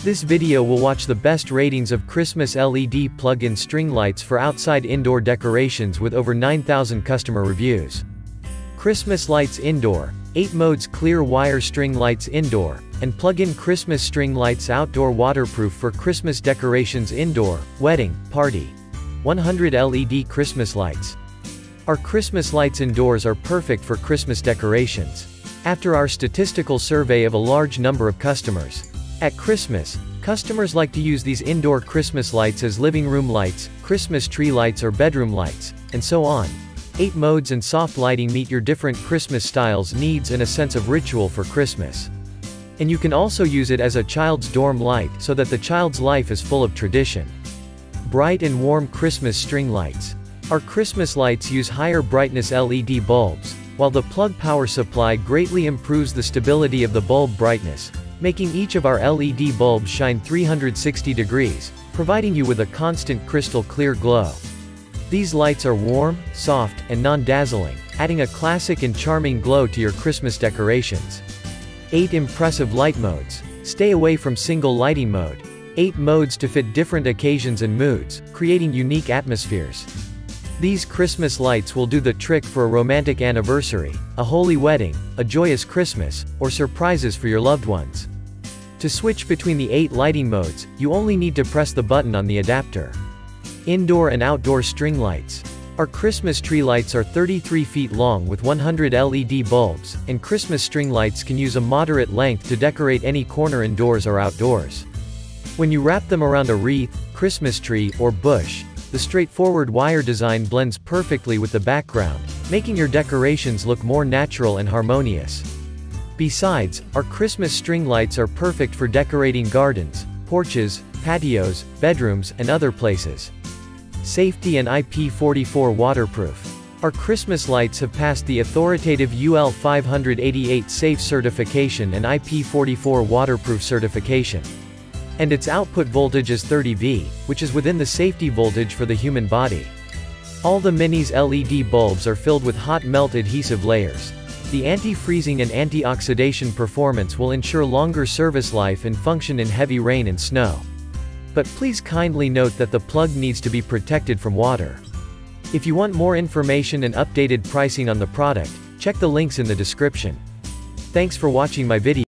This video will watch the best ratings of Christmas LED plug-in string lights for outside indoor decorations with over 9,000 customer reviews. Christmas lights indoor, 8 modes clear wire string lights indoor, and plug-in Christmas string lights outdoor waterproof for Christmas decorations indoor, wedding, party. 100 LED Christmas lights. Our Christmas lights indoors are perfect for Christmas decorations. After our statistical survey of a large number of customers, at Christmas, customers like to use these indoor Christmas lights as living room lights, Christmas tree lights or bedroom lights, and so on. 8 modes and soft lighting meet your different Christmas styles needs and a sense of ritual for Christmas. And you can also use it as a child's dorm light so that the child's life is full of tradition. Bright and warm Christmas string lights. Our Christmas lights use higher brightness LED bulbs, while the plug power supply greatly improves the stability of the bulb brightness, making each of our LED bulbs shine 360 degrees, providing you with a constant crystal clear glow. These lights are warm, soft, and non-dazzling, adding a classic and charming glow to your Christmas decorations. 8 impressive light modes. Stay away from single lighting mode. 8 modes to fit different occasions and moods, creating unique atmospheres. These Christmas lights will do the trick for a romantic anniversary, a holy wedding, a joyous Christmas, or surprises for your loved ones. To switch between the 8 lighting modes, you only need to press the button on the adapter. Indoor and outdoor string lights. Our Christmas tree lights are 33 feet long with 100 LED bulbs, and Christmas string lights can use a moderate length to decorate any corner indoors or outdoors. When you wrap them around a wreath, Christmas tree, or bush, the straightforward wire design blends perfectly with the background, making your decorations look more natural and harmonious. Besides, our Christmas string lights are perfect for decorating gardens, porches, patios, bedrooms, and other places. Safety and IP44 waterproof. Our Christmas lights have passed the authoritative UL 588 Safe certification and IP44 waterproof certification. And its output voltage is 30 V, which is within the safety voltage for the human body. All the Minis LED bulbs are filled with hot melt adhesive layers. The anti-freezing and anti-oxidation performance will ensure longer service life and function in heavy rain and snow. But please kindly note that the plug needs to be protected from water. If you want more information and updated pricing on the product, check the links in the description. Thanks for watching my video.